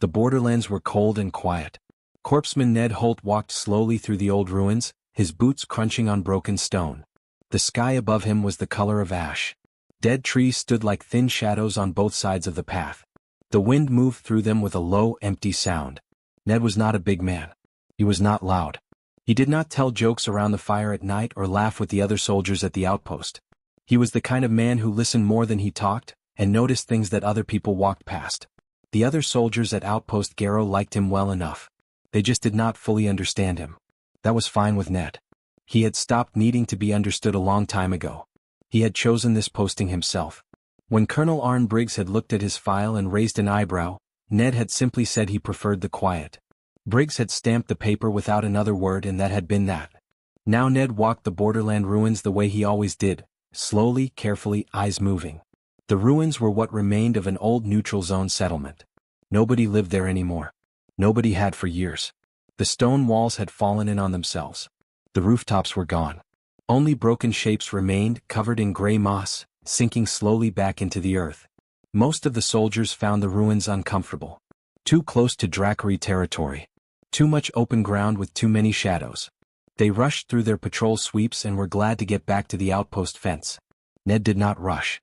The borderlands were cold and quiet. Corpseman Ned Holt walked slowly through the old ruins, his boots crunching on broken stone. The sky above him was the color of ash. Dead trees stood like thin shadows on both sides of the path. The wind moved through them with a low, empty sound. Ned was not a big man. He was not loud. He did not tell jokes around the fire at night or laugh with the other soldiers at the outpost. He was the kind of man who listened more than he talked, and noticed things that other people walked past. The other soldiers at Outpost Garrow liked him well enough. They just did not fully understand him. That was fine with Ned. He had stopped needing to be understood a long time ago. He had chosen this posting himself. When Colonel Arne Briggs had looked at his file and raised an eyebrow, Ned had simply said he preferred the quiet. Briggs had stamped the paper without another word, and that had been that. Now Ned walked the borderland ruins the way he always did, slowly, carefully, eyes moving. The ruins were what remained of an old neutral zone settlement. Nobody lived there anymore. Nobody had for years. The stone walls had fallen in on themselves. The rooftops were gone. Only broken shapes remained, covered in gray moss, sinking slowly back into the earth. Most of the soldiers found the ruins uncomfortable. Too close to Drakkari territory. Too much open ground with too many shadows. They rushed through their patrol sweeps and were glad to get back to the outpost fence. Ned did not rush.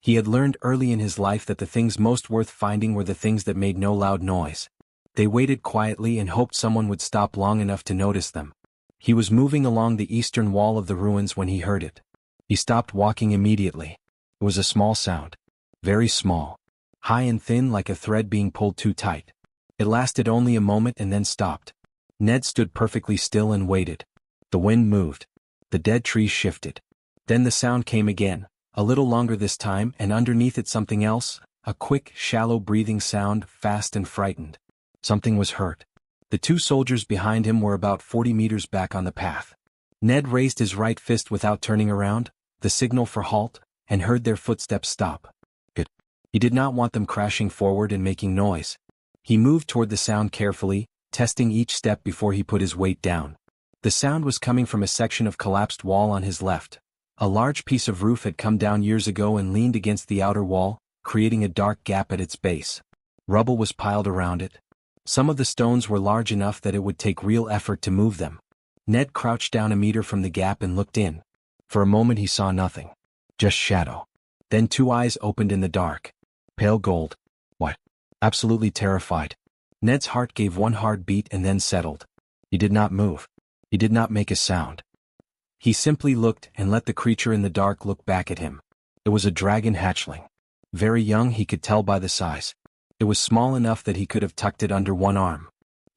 He had learned early in his life that the things most worth finding were the things that made no loud noise. They waited quietly and hoped someone would stop long enough to notice them. He was moving along the eastern wall of the ruins when he heard it. He stopped walking immediately. It was a small sound. Very small. High and thin, like a thread being pulled too tight. It lasted only a moment and then stopped. Ned stood perfectly still and waited. The wind moved. The dead trees shifted. Then the sound came again, a little longer this time, and underneath it something else, a quick, shallow breathing sound, fast and frightened. Something was hurt. The two soldiers behind him were about 40 meters back on the path. Ned raised his right fist without turning around, the signal for halt, and heard their footsteps stop. Good. He did not want them crashing forward and making noise. He moved toward the sound carefully, testing each step before he put his weight down. The sound was coming from a section of collapsed wall on his left. A large piece of roof had come down years ago and leaned against the outer wall, creating a dark gap at its base. Rubble was piled around it. Some of the stones were large enough that it would take real effort to move them. Ned crouched down a meter from the gap and looked in. For a moment he saw nothing. Just shadow. Then two eyes opened in the dark. Pale gold. What? Absolutely terrified. Ned's heart gave one hard beat and then settled. He did not move. He did not make a sound. He simply looked and let the creature in the dark look back at him. It was a dragon hatchling. Very young, he could tell by the size. It was small enough that he could have tucked it under one arm.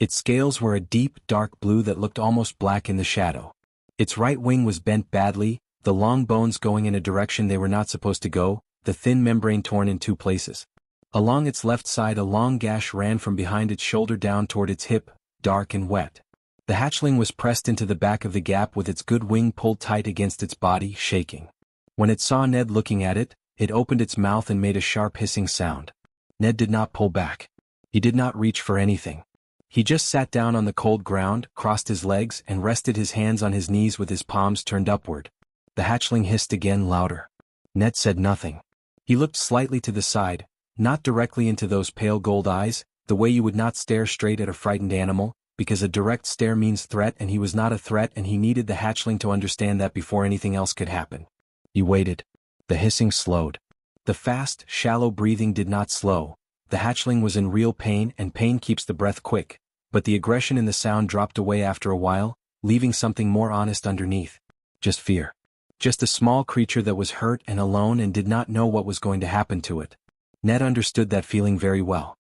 Its scales were a deep, dark blue that looked almost black in the shadow. Its right wing was bent badly, the long bones going in a direction they were not supposed to go, the thin membrane torn in two places. Along its left side a long gash ran from behind its shoulder down toward its hip, dark and wet. The hatchling was pressed into the back of the gap with its good wing pulled tight against its body, shaking. When it saw Ned looking at it, it opened its mouth and made a sharp hissing sound. Ned did not pull back. He did not reach for anything. He just sat down on the cold ground, crossed his legs, and rested his hands on his knees with his palms turned upward. The hatchling hissed again, louder. Ned said nothing. He looked slightly to the side, not directly into those pale gold eyes, the way you would not stare straight at a frightened animal, because a direct stare means threat, and he was not a threat, and he needed the hatchling to understand that before anything else could happen. He waited. The hissing slowed. The fast, shallow breathing did not slow. The hatchling was in real pain, and pain keeps the breath quick, but the aggression in the sound dropped away after a while, leaving something more honest underneath. Just fear. Just a small creature that was hurt and alone and did not know what was going to happen to it. Ned understood that feeling very well.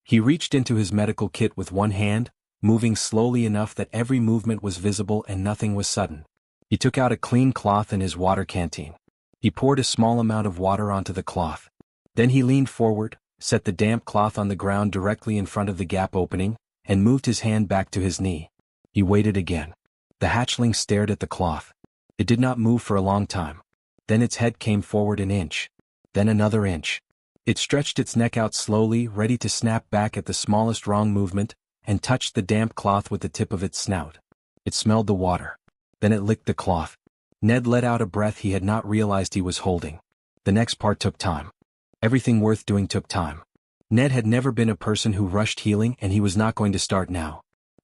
He reached into his medical kit with one hand, moving slowly enough that every movement was visible and nothing was sudden. He took out a clean cloth and his water canteen. He poured a small amount of water onto the cloth. Then he leaned forward, set the damp cloth on the ground directly in front of the gap opening, and moved his hand back to his knee. He waited again. The hatchling stared at the cloth. It did not move for a long time. Then its head came forward an inch. Then another inch. It stretched its neck out slowly, ready to snap back at the smallest wrong movement, and touched the damp cloth with the tip of its snout. It smelled the water. Then it licked the cloth. Ned let out a breath he had not realized he was holding. The next part took time. Everything worth doing took time. Ned had never been a person who rushed healing, and he was not going to start now.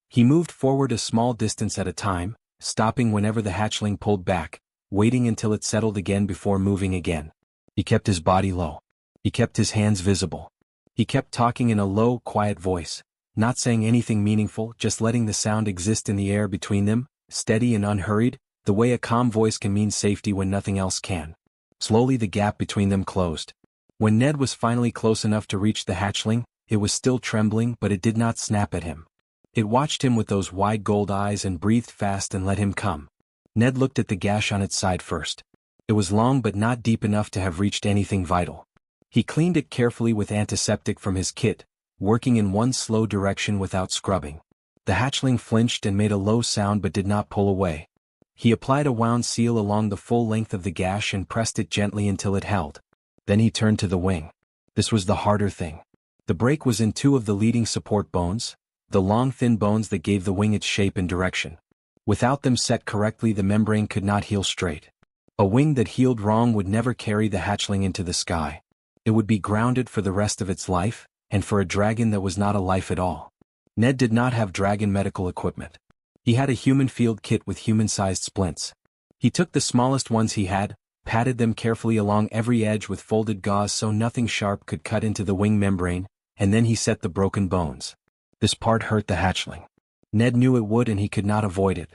He moved forward a small distance at a time, stopping whenever the hatchling pulled back, waiting until it settled again before moving again. He kept his body low. He kept his hands visible. He kept talking in a low, quiet voice, not saying anything meaningful, just letting the sound exist in the air between them, steady and unhurried, the way a calm voice can mean safety when nothing else can. Slowly the gap between them closed. When Ned was finally close enough to reach the hatchling, it was still trembling, but it did not snap at him. It watched him with those wide gold eyes and breathed fast and let him come. Ned looked at the gash on its side first. It was long but not deep enough to have reached anything vital. He cleaned it carefully with antiseptic from his kit, working in one slow direction without scrubbing. The hatchling flinched and made a low sound but did not pull away. He applied a wound seal along the full length of the gash and pressed it gently until it held. Then he turned to the wing. This was the harder thing. The break was in two of the leading support bones, the long thin bones that gave the wing its shape and direction. Without them set correctly, the membrane could not heal straight. A wing that healed wrong would never carry the hatchling into the sky. It would be grounded for the rest of its life, and for a dragon that was not a life at all. Ned did not have dragon medical equipment. He had a human field kit with human-sized splints. He took the smallest ones he had, patted them carefully along every edge with folded gauze so nothing sharp could cut into the wing membrane, and then he set the broken bones. This part hurt the hatchling. Ned knew it would, and he could not avoid it.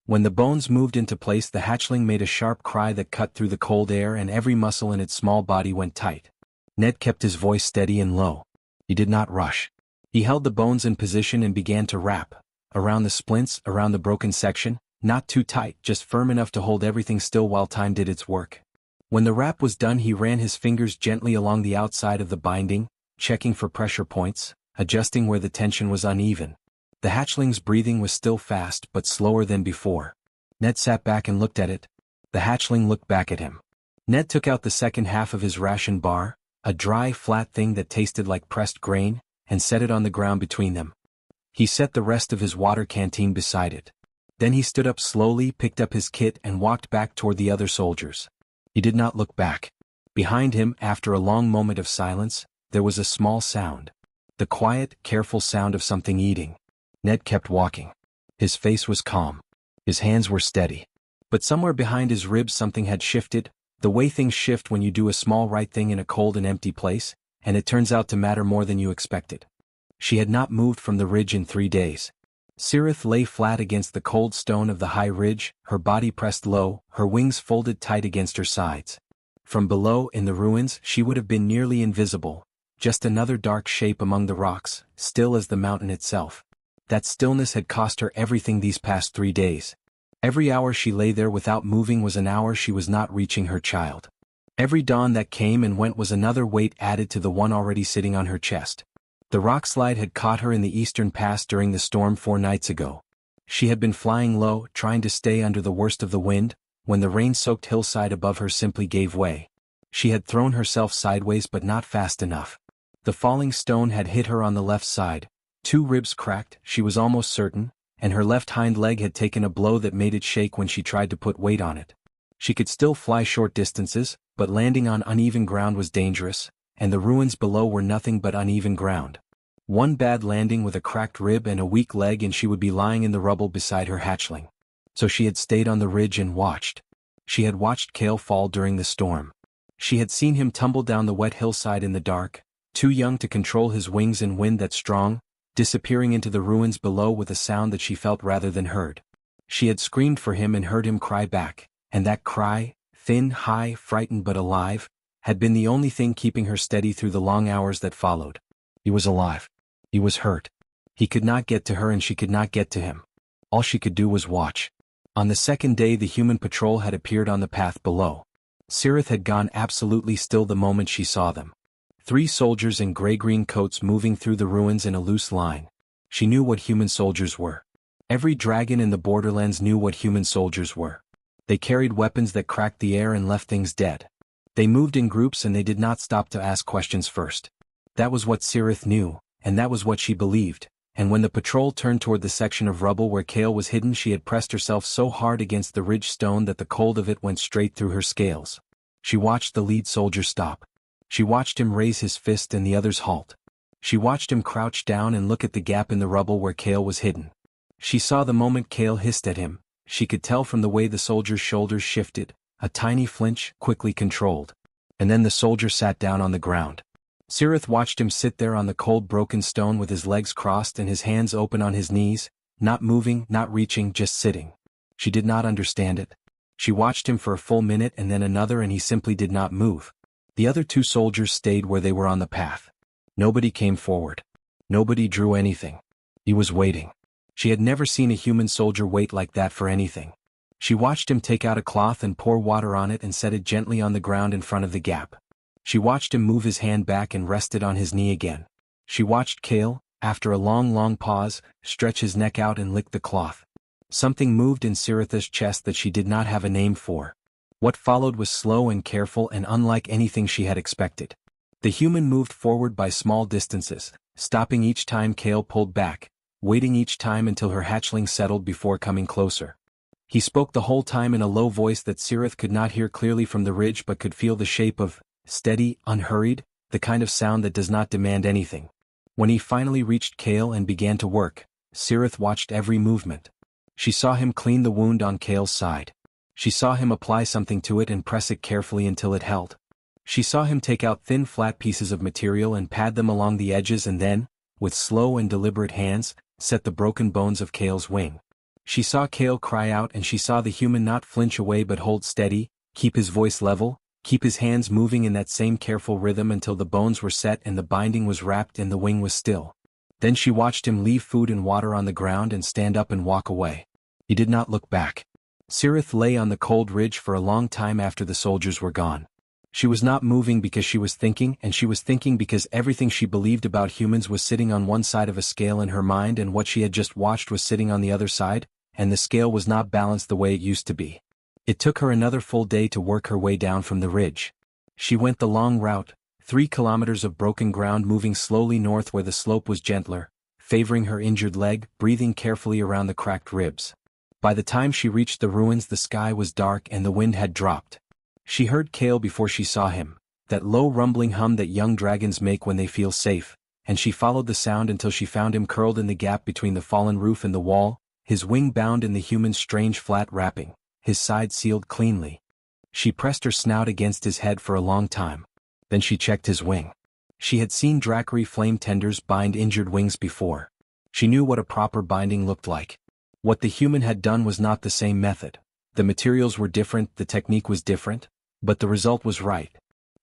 When the bones moved into place, the hatchling made a sharp cry that cut through the cold air, and every muscle in its small body went tight. Ned kept his voice steady and low. He did not rush. He held the bones in position and began to wrap, around the splints, around the broken section, not too tight, just firm enough to hold everything still while time did its work. When the wrap was done, he ran his fingers gently along the outside of the binding, checking for pressure points, adjusting where the tension was uneven. The hatchling's breathing was still fast but slower than before. Ned sat back and looked at it. The hatchling looked back at him. Ned took out the second half of his ration bar, a dry, flat thing that tasted like pressed grain, and set it on the ground between them. He set the rest of his water canteen beside it. Then he stood up slowly, picked up his kit, and walked back toward the other soldiers. He did not look back. Behind him, after a long moment of silence, there was a small sound. The quiet, careful sound of something eating. Ned kept walking. His face was calm. His hands were steady. But somewhere behind his ribs something had shifted, the way things shift when you do a small right thing in a cold and empty place, and it turns out to matter more than you expected. She had not moved from the ridge in 3 days. Cirith lay flat against the cold stone of the high ridge, her body pressed low, her wings folded tight against her sides. From below, in the ruins, she would have been nearly invisible, just another dark shape among the rocks, still as the mountain itself. That stillness had cost her everything these past 3 days. Every hour she lay there without moving was an hour she was not reaching her child. Every dawn that came and went was another weight added to the one already sitting on her chest. The rockslide had caught her in the eastern pass during the storm 4 nights ago. She had been flying low, trying to stay under the worst of the wind, when the rain-soaked hillside above her simply gave way. She had thrown herself sideways but not fast enough. The falling stone had hit her on the left side. 2 ribs cracked, she was almost certain, and her left hind leg had taken a blow that made it shake when she tried to put weight on it. She could still fly short distances, but landing on uneven ground was dangerous, and the ruins below were nothing but uneven ground. One bad landing with a cracked rib and a weak leg and she would be lying in the rubble beside her hatchling. So she had stayed on the ridge and watched. She had watched Kale fall during the storm. She had seen him tumble down the wet hillside in the dark, too young to control his wings in wind that strong, disappearing into the ruins below with a sound that she felt rather than heard. She had screamed for him and heard him cry back, and that cry, thin, high, frightened but alive, had been the only thing keeping her steady through the long hours that followed. He was alive. He was hurt. He could not get to her and she could not get to him. All she could do was watch. On the second day the human patrol had appeared on the path below. Cirith had gone absolutely still the moment she saw them. 3 soldiers in gray-green coats moving through the ruins in a loose line. She knew what human soldiers were. Every dragon in the Borderlands knew what human soldiers were. They carried weapons that cracked the air and left things dead. They moved in groups and they did not stop to ask questions first. That was what Cirith knew, and that was what she believed, and when the patrol turned toward the section of rubble where Kale was hidden she had pressed herself so hard against the ridge stone that the cold of it went straight through her scales. She watched the lead soldier stop. She watched him raise his fist and the others halt. She watched him crouch down and look at the gap in the rubble where Kale was hidden. She saw the moment Kale hissed at him. She could tell from the way the soldier's shoulders shifted, a tiny flinch, quickly controlled. And then the soldier sat down on the ground. Cirith watched him sit there on the cold broken stone with his legs crossed and his hands open on his knees, not moving, not reaching, just sitting. She did not understand it. She watched him for a full minute and then another and he simply did not move. The other two soldiers stayed where they were on the path. Nobody came forward. Nobody drew anything. He was waiting. She had never seen a human soldier wait like that for anything. She watched him take out a cloth and pour water on it and set it gently on the ground in front of the gap. She watched him move his hand back and rest it on his knee again. She watched Kale, after a long pause, stretch his neck out and lick the cloth. Something moved in Cirith's chest that she did not have a name for. What followed was slow and careful and unlike anything she had expected. The human moved forward by small distances, stopping each time Kale pulled back, waiting each time until her hatchling settled before coming closer. He spoke the whole time in a low voice that Cirith could not hear clearly from the ridge but could feel the shape of, steady, unhurried, the kind of sound that does not demand anything. When he finally reached Kale and began to work, Cirith watched every movement. She saw him clean the wound on Kale's side. She saw him apply something to it and press it carefully until it held. She saw him take out thin flat pieces of material and pad them along the edges and then, with slow and deliberate hands, set the broken bones of Kale's wing. She saw Kale cry out and she saw the human not flinch away but hold steady, keep his voice level, keep his hands moving in that same careful rhythm until the bones were set and the binding was wrapped and the wing was still. Then she watched him leave food and water on the ground and stand up and walk away. He did not look back. Cirith lay on the cold ridge for a long time after the soldiers were gone. She was not moving because she was thinking, and she was thinking because everything she believed about humans was sitting on one side of a scale in her mind and what she had just watched was sitting on the other side, and the scale was not balanced the way it used to be. It took her another full day to work her way down from the ridge. She went the long route, 3 kilometers of broken ground moving slowly north where the slope was gentler, favoring her injured leg, breathing carefully around the cracked ribs. By the time she reached the ruins the sky was dark and the wind had dropped. She heard Kale before she saw him, that low rumbling hum that young dragons make when they feel safe, and she followed the sound until she found him curled in the gap between the fallen roof and the wall, his wing bound in the human's strange flat wrapping, his side sealed cleanly. She pressed her snout against his head for a long time. Then she checked his wing. She had seen Drackery flame tenders bind injured wings before. She knew what a proper binding looked like. What the human had done was not the same method. The materials were different, the technique was different, but the result was right.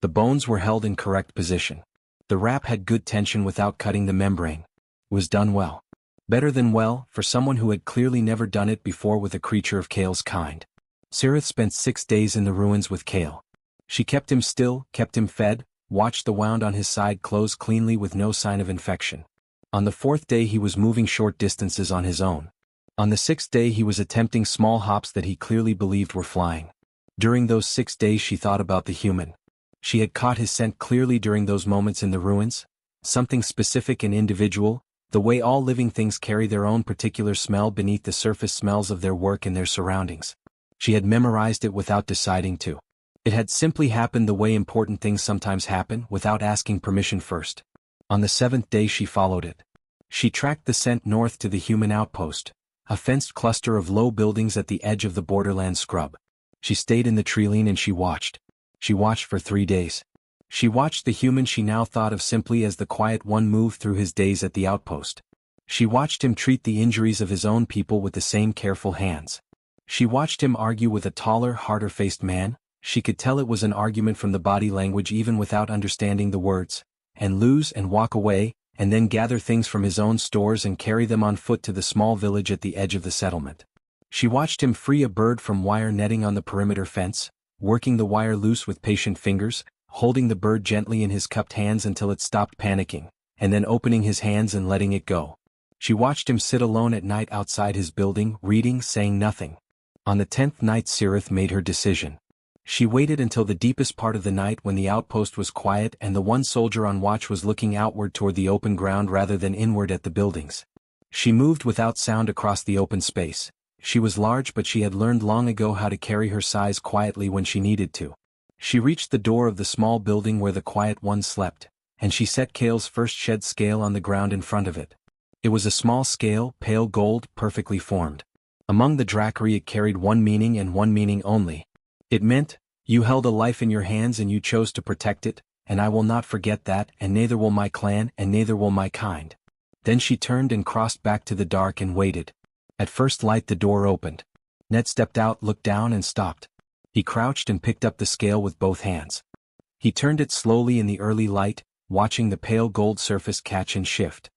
The bones were held in correct position. The wrap had good tension without cutting the membrane. It was done well. Better than well, for someone who had clearly never done it before with a creature of Kale's kind. Cirith spent 6 days in the ruins with Kale. She kept him still, kept him fed, watched the wound on his side close cleanly with no sign of infection. On the 4th day he was moving short distances on his own. On the 6th day he was attempting small hops that he clearly believed were flying. During those 6 days she thought about the human. She had caught his scent clearly during those moments in the ruins, something specific and individual, the way all living things carry their own particular smell beneath the surface smells of their work and their surroundings. She had memorized it without deciding to. It had simply happened the way important things sometimes happen, without asking permission first. On the 7th day she followed it. She tracked the scent north to the human outpost, a fenced cluster of low buildings at the edge of the borderland scrub. She stayed in the treeline and she watched. She watched for 3 days. She watched the human she now thought of simply as the quiet one move through his days at the outpost. She watched him treat the injuries of his own people with the same careful hands. She watched him argue with a taller, harder-faced man. She could tell it was an argument from the body language even without understanding the words, and lose and walk away, and then gather things from his own stores and carry them on foot to the small village at the edge of the settlement. She watched him free a bird from wire netting on the perimeter fence, working the wire loose with patient fingers, holding the bird gently in his cupped hands until it stopped panicking, and then opening his hands and letting it go. She watched him sit alone at night outside his building, reading, saying nothing. On the 10th night Cirith made her decision. She waited until the deepest part of the night when the outpost was quiet and the one soldier on watch was looking outward toward the open ground rather than inward at the buildings. She moved without sound across the open space. She was large but she had learned long ago how to carry her size quietly when she needed to. She reached the door of the small building where the quiet one slept, and she set Kale's first shed scale on the ground in front of it. It was a small scale, pale gold, perfectly formed. Among the Dracari it carried one meaning and one meaning only. It meant, you held a life in your hands and you chose to protect it, and I will not forget that, and neither will my clan, and neither will my kind. Then she turned and crossed back to the dark and waited. At first light the door opened. Ned stepped out, looked down and stopped. He crouched and picked up the scale with both hands. He turned it slowly in the early light, watching the pale gold surface catch and shift.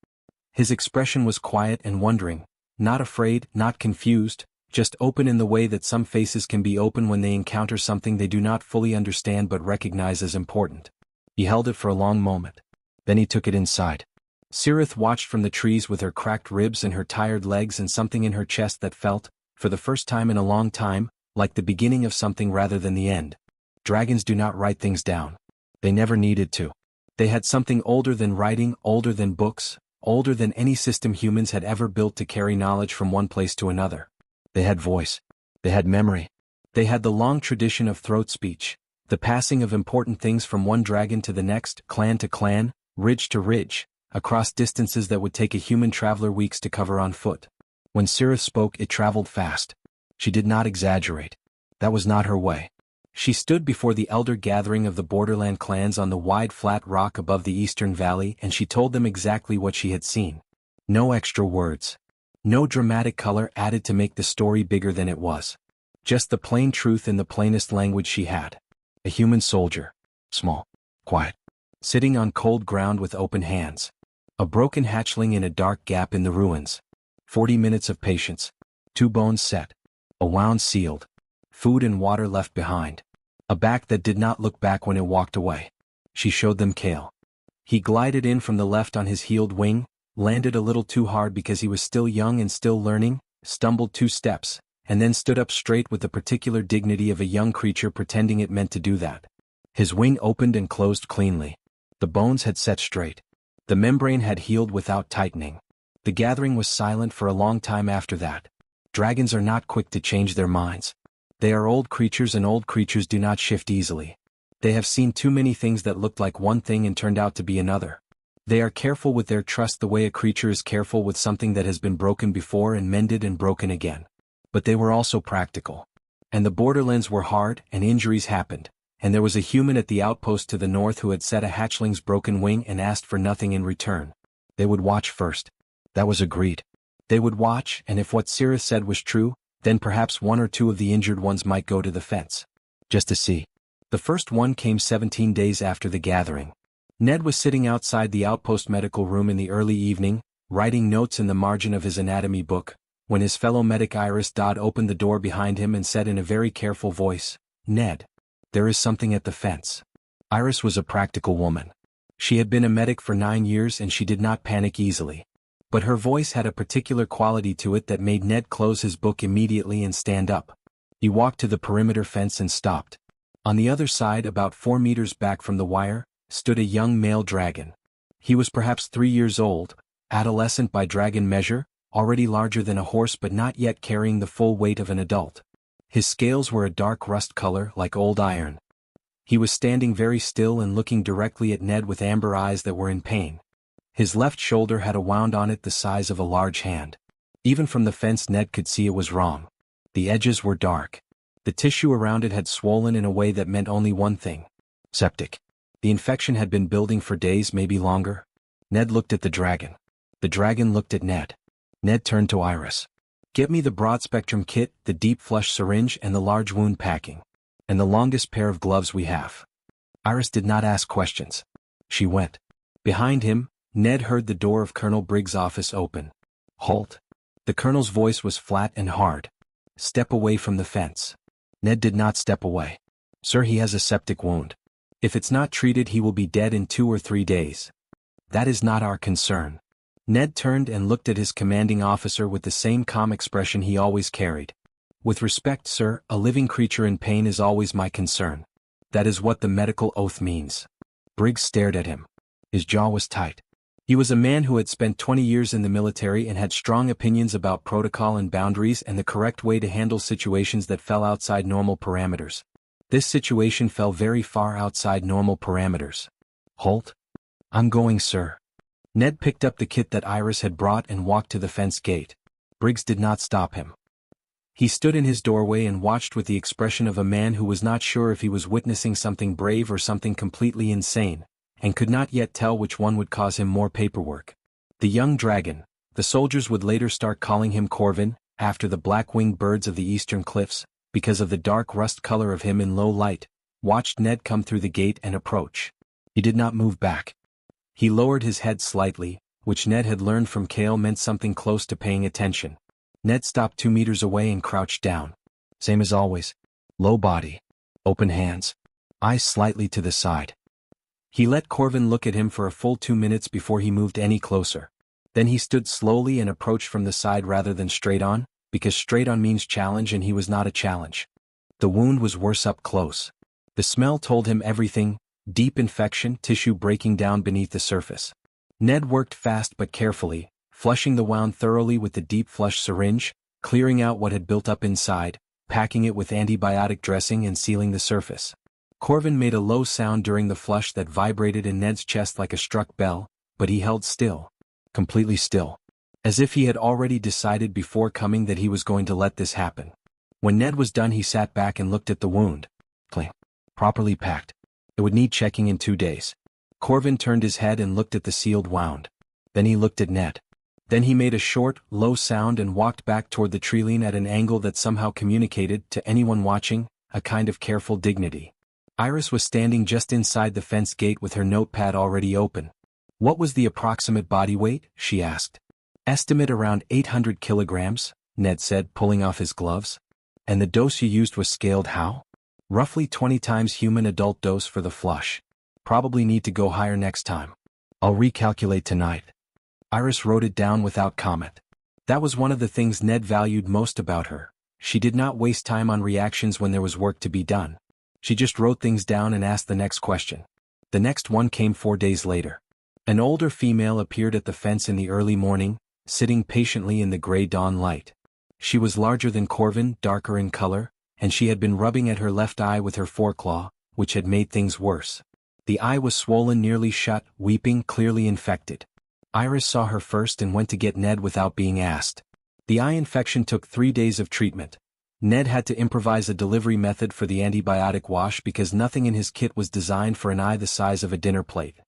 His expression was quiet and wondering, not afraid, not confused, just open in the way that some faces can be open when they encounter something they do not fully understand but recognize as important. He held it for a long moment. Then he took it inside. Cirith watched from the trees with her cracked ribs and her tired legs and something in her chest that felt, for the first time in a long time, like the beginning of something rather than the end. Dragons do not write things down. They never needed to. They had something older than writing, older than books, older than any system humans had ever built to carry knowledge from one place to another. They had voice. They had memory. They had the long tradition of throat speech, the passing of important things from one dragon to the next, clan to clan, ridge to ridge, across distances that would take a human traveler weeks to cover on foot. When Cirith spoke, it traveled fast. She did not exaggerate. That was not her way. She stood before the elder gathering of the borderland clans on the wide flat rock above the eastern valley and she told them exactly what she had seen. No extra words. No dramatic color added to make the story bigger than it was. Just the plain truth in the plainest language she had. A human soldier. Small. Quiet. Sitting on cold ground with open hands. A broken hatchling in a dark gap in the ruins. 40 minutes of patience. 2 bones set. A wound sealed. Food and water left behind. A back that did not look back when it walked away. She showed them Kale. He glided in from the left on his healed wing, landed a little too hard because he was still young and still learning, stumbled 2 steps, and then stood up straight with the particular dignity of a young creature pretending it meant to do that. His wing opened and closed cleanly. The bones had set straight. The membrane had healed without tightening. The gathering was silent for a long time after that. Dragons are not quick to change their minds. They are old creatures and old creatures do not shift easily. They have seen too many things that looked like one thing and turned out to be another. They are careful with their trust the way a creature is careful with something that has been broken before and mended and broken again. But they were also practical. And the borderlands were hard and injuries happened, and there was a human at the outpost to the north who had set a hatchling's broken wing and asked for nothing in return. They would watch first. That was agreed. They would watch, and if what Cirith said was true, then perhaps 1 or 2 of the injured ones might go to the fence. Just to see. The first one came 17 days after the gathering. Ned was sitting outside the outpost medical room in the early evening, writing notes in the margin of his anatomy book, when his fellow medic Iris Dodd opened the door behind him and said in a very careful voice, "Ned, there is something at the fence." Iris was a practical woman. She had been a medic for 9 years and she did not panic easily. But her voice had a particular quality to it that made Ned close his book immediately and stand up. He walked to the perimeter fence and stopped. On the other side, about 4 meters back from the wire, stood a young male dragon. He was perhaps 3 years old, adolescent by dragon measure, already larger than a horse but not yet carrying the full weight of an adult. His scales were a dark rust color like old iron. He was standing very still and looking directly at Ned with amber eyes that were in pain. His left shoulder had a wound on it the size of a large hand. Even from the fence Ned could see it was wrong. The edges were dark. The tissue around it had swollen in a way that meant only one thing. Septic. The infection had been building for days, maybe longer. Ned looked at the dragon. The dragon looked at Ned. Ned turned to Iris. "Get me the broad-spectrum kit, the deep flush syringe and the large wound packing. And the longest pair of gloves we have." Iris did not ask questions. She went. Behind him, Ned heard the door of Colonel Briggs' office open. "Halt." The colonel's voice was flat and hard. "Step away from the fence." Ned did not step away. "Sir, he has a septic wound. If it's not treated he will be dead in 2 or 3 days. That is not our concern." Ned turned and looked at his commanding officer with the same calm expression he always carried. "With respect, sir, a living creature in pain is always my concern. That is what the medical oath means." Briggs stared at him. His jaw was tight. He was a man who had spent 20 years in the military and had strong opinions about protocol and boundaries and the correct way to handle situations that fell outside normal parameters. This situation fell very far outside normal parameters. "Halt." "I'm going, sir." Ned picked up the kit that Iris had brought and walked to the fence gate. Briggs did not stop him. He stood in his doorway and watched with the expression of a man who was not sure if he was witnessing something brave or something completely insane, and could not yet tell which one would cause him more paperwork. The young dragon, the soldiers would later start calling him Corvin, after the black-winged birds of the eastern cliffs, because of the dark rust color of him in low light, watched Ned come through the gate and approach. He did not move back. He lowered his head slightly, which Ned had learned from Kale meant something close to paying attention. Ned stopped 2 meters away and crouched down. Same as always. Low body. Open hands. Eyes slightly to the side. He let Corvin look at him for a full 2 minutes before he moved any closer. Then he stood slowly and approached from the side rather than straight on, because straight on means challenge and he was not a challenge. The wound was worse up close. The smell told him everything: deep infection, tissue breaking down beneath the surface. Ned worked fast but carefully, flushing the wound thoroughly with the deep flush syringe, clearing out what had built up inside, packing it with antibiotic dressing and sealing the surface. Corvin made a low sound during the flush that vibrated in Ned's chest like a struck bell, but he held still. Completely still. As if he had already decided before coming that he was going to let this happen. When Ned was done, he sat back and looked at the wound. Clean. Properly packed. It would need checking in 2 days. Corvin turned his head and looked at the sealed wound. Then he looked at Ned. Then he made a short, low sound and walked back toward the treeline at an angle that somehow communicated, to anyone watching, a kind of careful dignity. Iris was standing just inside the fence gate with her notepad already open. "What was the approximate body weight?" she asked. "Estimate around 800 kilograms, Ned said, pulling off his gloves. "And the dose you used was scaled how?" "Roughly 20 times human adult dose for the flush. Probably need to go higher next time. I'll recalculate tonight." Iris wrote it down without comment. That was one of the things Ned valued most about her. She did not waste time on reactions when there was work to be done. She just wrote things down and asked the next question. The next one came 4 days later. An older female appeared at the fence in the early morning, sitting patiently in the gray dawn light. She was larger than Corvin, darker in color, and she had been rubbing at her left eye with her foreclaw, which had made things worse. The eye was swollen nearly shut, weeping, clearly infected. Iris saw her first and went to get Ned without being asked. The eye infection took 3 days of treatment. Ned had to improvise a delivery method for the antibiotic wash because nothing in his kit was designed for an eye the size of a dinner plate.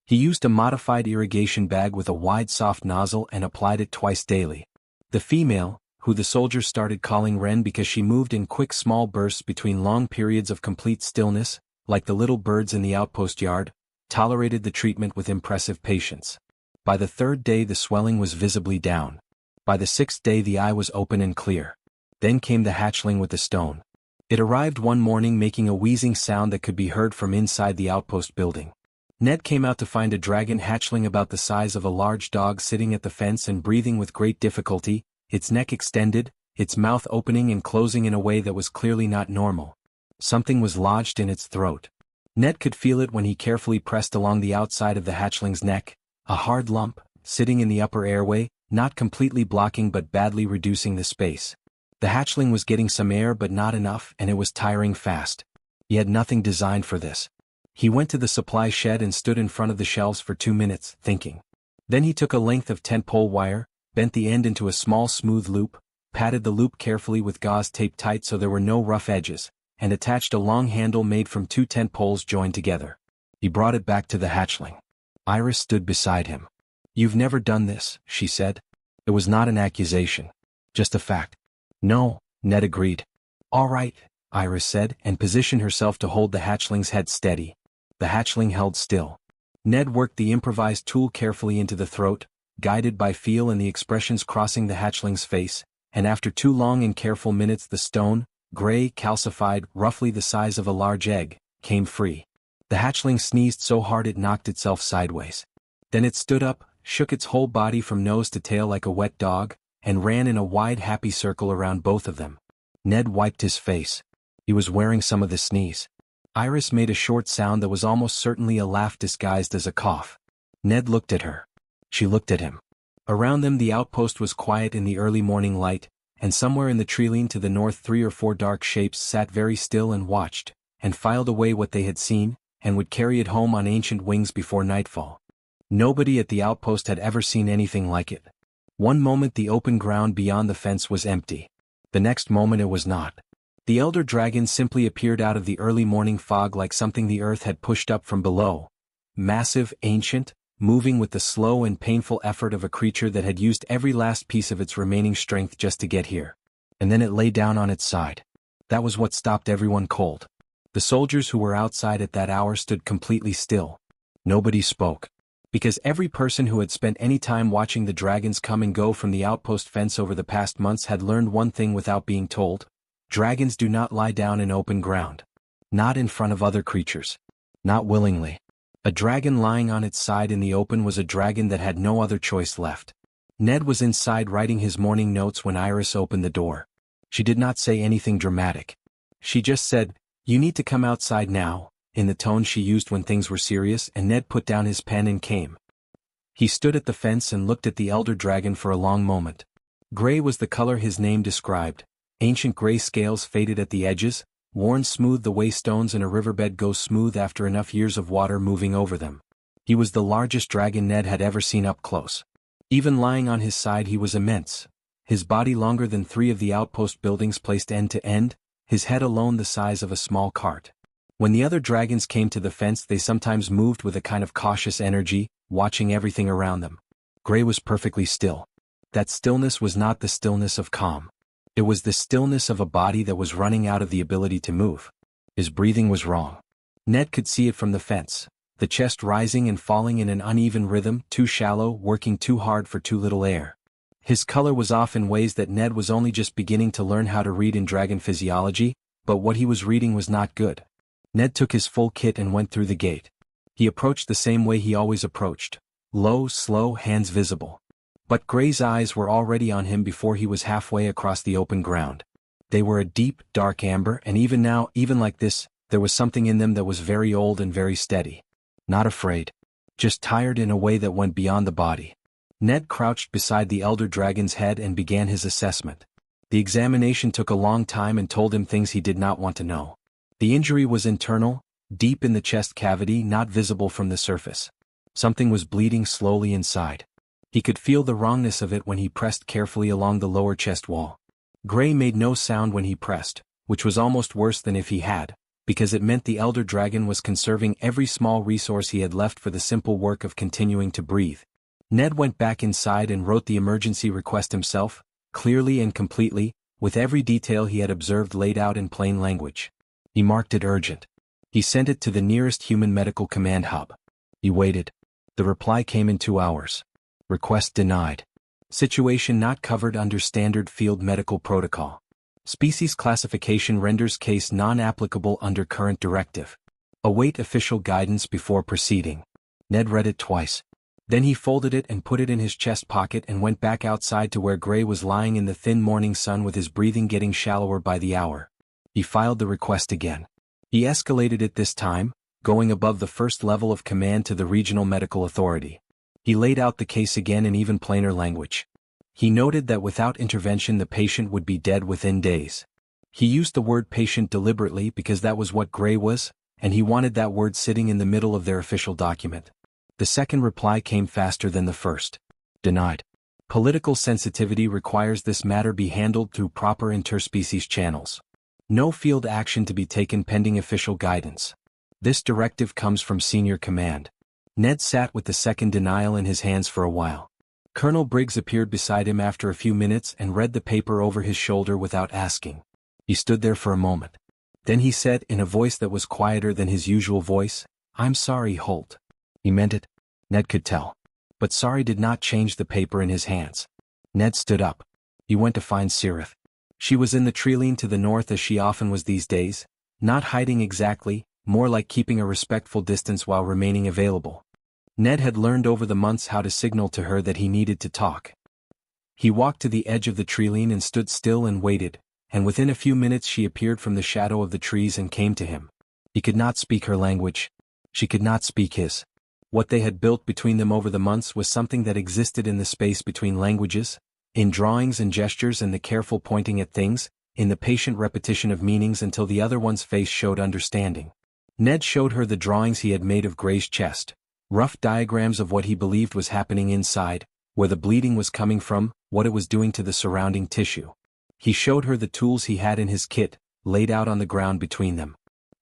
He used a modified irrigation bag with a wide soft nozzle and applied it twice daily. The female, who the soldiers started calling Wren because she moved in quick small bursts between long periods of complete stillness, like the little birds in the outpost yard, tolerated the treatment with impressive patience. By the 3rd day the swelling was visibly down. By the 6th day the eye was open and clear. Then came the hatchling with the stone. It arrived one morning making a wheezing sound that could be heard from inside the outpost building. Ned came out to find a dragon hatchling about the size of a large dog sitting at the fence and breathing with great difficulty, its neck extended, its mouth opening and closing in a way that was clearly not normal. Something was lodged in its throat. Ned could feel it when he carefully pressed along the outside of the hatchling's neck, a hard lump, sitting in the upper airway, not completely blocking but badly reducing the space. The hatchling was getting some air but not enough, and it was tiring fast. He had nothing designed for this. He went to the supply shed and stood in front of the shelves for 2 minutes, thinking. Then he took a length of tent-pole wire, bent the end into a small smooth loop, patted the loop carefully with gauze taped tight so there were no rough edges, and attached a long handle made from 2 tent poles joined together. He brought it back to the hatchling. Iris stood beside him. "You've never done this," she said. It was not an accusation. Just a fact. "No," Ned agreed. "All right," Iris said, and positioned herself to hold the hatchling's head steady. The hatchling held still. Ned worked the improvised tool carefully into the throat, guided by feel and the expressions crossing the hatchling's face, and after 2 long and careful minutes the stone, gray, calcified, roughly the size of a large egg, came free. The hatchling sneezed so hard it knocked itself sideways. Then it stood up, shook its whole body from nose to tail like a wet dog, and ran in a wide happy circle around both of them. Ned wiped his face. He was wearing some of the sneeze. Iris made a short sound that was almost certainly a laugh disguised as a cough. Ned looked at her. She looked at him. Around them the outpost was quiet in the early morning light, and somewhere in the treeline to the north 3 or 4 dark shapes sat very still and watched, and filed away what they had seen, and would carry it home on ancient wings before nightfall. Nobody at the outpost had ever seen anything like it. One moment the open ground beyond the fence was empty. The next moment it was not. The elder dragon simply appeared out of the early morning fog like something the earth had pushed up from below. Massive, ancient, moving with the slow and painful effort of a creature that had used every last piece of its remaining strength just to get here. And then it lay down on its side. That was what stopped everyone cold. The soldiers who were outside at that hour stood completely still. Nobody spoke. Because every person who had spent any time watching the dragons come and go from the outpost fence over the past months had learned one thing without being told. Dragons do not lie down in open ground. Not in front of other creatures. Not willingly. A dragon lying on its side in the open was a dragon that had no other choice left. Ned was inside writing his morning notes when Iris opened the door. She did not say anything dramatic. She just said, "You need to come outside now," in the tone she used when things were serious, and Ned put down his pen and came. He stood at the fence and looked at the elder dragon for a long moment. Gray was the color his name described. Ancient gray scales faded at the edges, worn smooth the way stones in a riverbed go smooth after enough years of water moving over them. He was the largest dragon Ned had ever seen up close. Even lying on his side he was immense. His body longer than 3 of the outpost buildings placed end to end, his head alone the size of a small cart. When the other dragons came to the fence they sometimes moved with a kind of cautious energy, watching everything around them. Gray was perfectly still. That stillness was not the stillness of calm. It was the stillness of a body that was running out of the ability to move. His breathing was wrong. Ned could see it from the fence, the chest rising and falling in an uneven rhythm, too shallow, working too hard for too little air. His color was off in ways that Ned was only just beginning to learn how to read in dragon physiology, but what he was reading was not good. Ned took his full kit and went through the gate. He approached the same way he always approached. Low, slow, hands visible. But Gray's eyes were already on him before he was halfway across the open ground. They were a deep, dark amber, and even now, even like this, there was something in them that was very old and very steady. Not afraid. Just tired in a way that went beyond the body. Ned crouched beside the elder dragon's head and began his assessment. The examination took a long time and told him things he did not want to know. The injury was internal, deep in the chest cavity, not visible from the surface. Something was bleeding slowly inside. He could feel the wrongness of it when he pressed carefully along the lower chest wall. Gray made no sound when he pressed, which was almost worse than if he had, because it meant the elder dragon was conserving every small resource he had left for the simple work of continuing to breathe. Ned went back inside and wrote the emergency request himself, clearly and completely, with every detail he had observed laid out in plain language. He marked it urgent. He sent it to the nearest human medical command hub. He waited. The reply came in 2 hours. Request denied. Situation not covered under standard field medical protocol. Species classification renders case non-applicable under current directive. Await official guidance before proceeding. Ned read it twice. Then he folded it and put it in his chest pocket and went back outside to where Gray was lying in the thin morning sun with his breathing getting shallower by the hour. He filed the request again. He escalated it this time, going above the first level of command to the regional medical authority. He laid out the case again in even plainer language. He noted that without intervention the patient would be dead within days. He used the word patient deliberately because that was what Gray was, and he wanted that word sitting in the middle of their official document. The second reply came faster than the first. Denied. Political sensitivity requires this matter be handled through proper interspecies channels. No field action to be taken pending official guidance. This directive comes from senior command. Ned sat with the second denial in his hands for a while. Colonel Briggs appeared beside him after a few minutes and read the paper over his shoulder without asking. He stood there for a moment. Then he said in a voice that was quieter than his usual voice, "I'm sorry, Holt." He meant it. Ned could tell. But sorry did not change the paper in his hands. Ned stood up. He went to find Sirith. She was in the treeline to the north as she often was these days, not hiding exactly, more like keeping a respectful distance while remaining available. Ned had learned over the months how to signal to her that he needed to talk. He walked to the edge of the treeline and stood still and waited, and within a few minutes she appeared from the shadow of the trees and came to him. He could not speak her language. She could not speak his. What they had built between them over the months was something that existed in the space between languages, in drawings and gestures and the careful pointing at things, in the patient repetition of meanings until the other one's face showed understanding. Ned showed her the drawings he had made of Gray's chest, Rough diagrams of what he believed was happening inside, where the bleeding was coming from, what it was doing to the surrounding tissue. He showed her the tools he had in his kit, laid out on the ground between them.